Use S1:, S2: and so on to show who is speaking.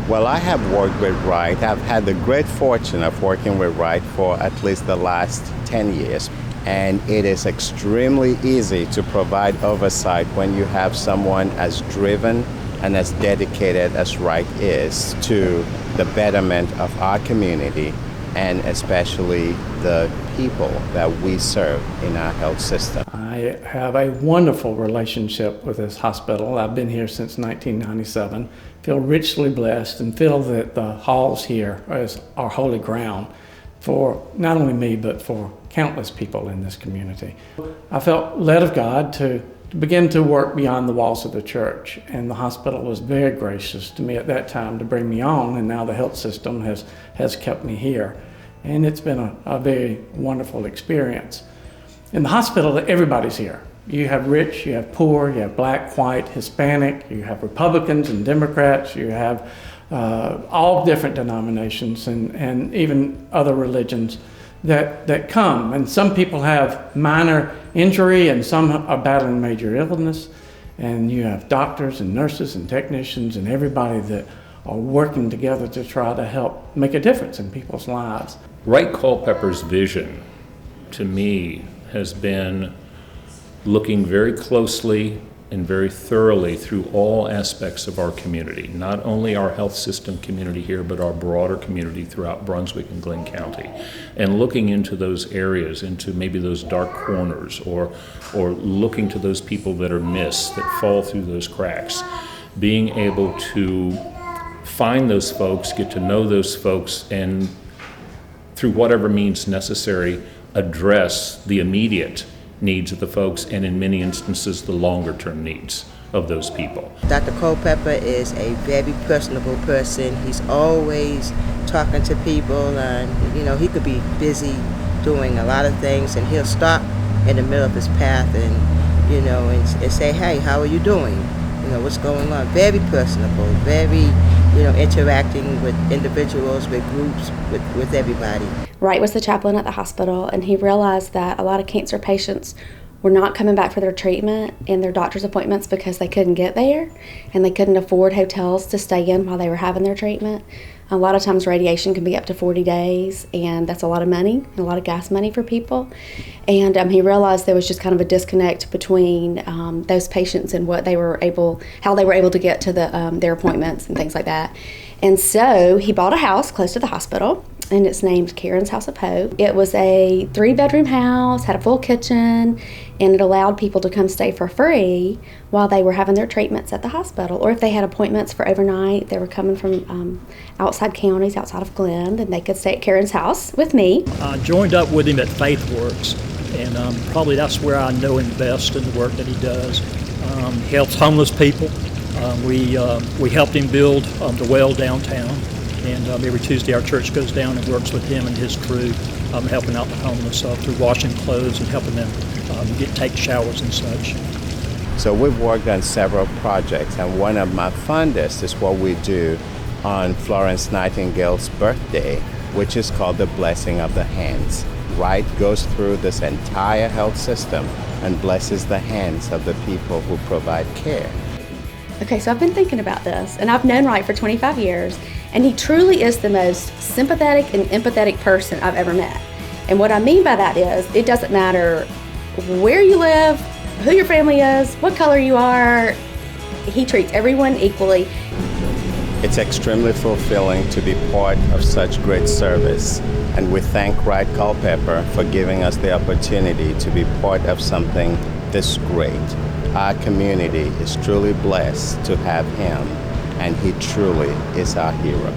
S1: Well, I have worked with Wright. I've had the great fortune of working with Wright for at least the last 10 years. And it is extremely easy to provide oversight when you have someone as driven and as dedicated as Wright is to the betterment of our community and especially the people that we serve in our health system.
S2: I have a wonderful relationship with this hospital. I've been here since 1997. Feel richly blessed and feel that the halls here are holy ground for not only me, but for countless people in this community. I felt led of God to begin to work beyond the walls of the church, and the hospital was very gracious to me at that time to bring me on, and now the health system has kept me here. And it's been a very wonderful experience. In the hospital, everybody's here. You have rich, you have poor, you have black, white, Hispanic, you have Republicans and Democrats, you have all different denominations and even other religions that come. And some people have minor injury and some are battling major illness. And you have doctors and nurses and technicians and everybody that are working together to try to help make a difference in people's lives.
S3: Wright Culpepper's vision, to me, has been looking very closely and very thoroughly through all aspects of our community, not only our health system community here, but our broader community throughout Brunswick and Glenn County, and looking into those areas, into maybe those dark corners, or looking to those people that are missed, that fall through those cracks, being able to find those folks, get to know those folks, and through whatever means necessary, address the immediate needs of the folks, and in many instances, the longer-term needs of those people.
S4: Dr. Culpepper is a very personable person. He's always talking to people, and he could be busy doing a lot of things, and he'll stop in the middle of his path and say, "Hey, how are you doing? What's going on?" Very personable, very interacting with individuals, with groups, with everybody.
S5: Wright was the chaplain at the hospital, and he realized that a lot of cancer patients were not coming back for their treatment and their doctor's appointments because they couldn't get there and they couldn't afford hotels to stay in while they were having their treatment. A lot of times radiation can be up to 40 days, and that's a lot of money, a lot of gas money for people. And he realized there was just kind of a disconnect between those patients and how they were able to get to their appointments and things like that. And so he bought a house close to the hospital, and it's named Karen's House of Hope. It was a 3-bedroom house, had a full kitchen, and it allowed people to come stay for free while they were having their treatments at the hospital. Or if they had appointments for overnight, they were coming from outside counties, outside of Glenn, then they could stay at Karen's house with me.
S6: I joined up with him at FaithWorks, and probably that's where I know him best in the work that he does. He helps homeless people. We helped him build the well downtown, and every Tuesday our church goes down and works with him and his crew, helping out the homeless through washing clothes and helping them take showers and such.
S1: So we've worked on several projects, and one of my fondest is what we do on Florence Nightingale's birthday, which is called the Blessing of the Hands. Wright goes through this entire health system and blesses the hands of the people who provide care.
S5: Okay, so I've been thinking about this, and I've known Wright for 25 years, and he truly is the most sympathetic and empathetic person I've ever met. And what I mean by that is, it doesn't matter where you live, who your family is, what color you are, he treats everyone equally.
S1: It's extremely fulfilling to be part of such great service, and we thank Wright Culpepper for giving us the opportunity to be part of something this great. Our community is truly blessed to have him, and he truly is our hero.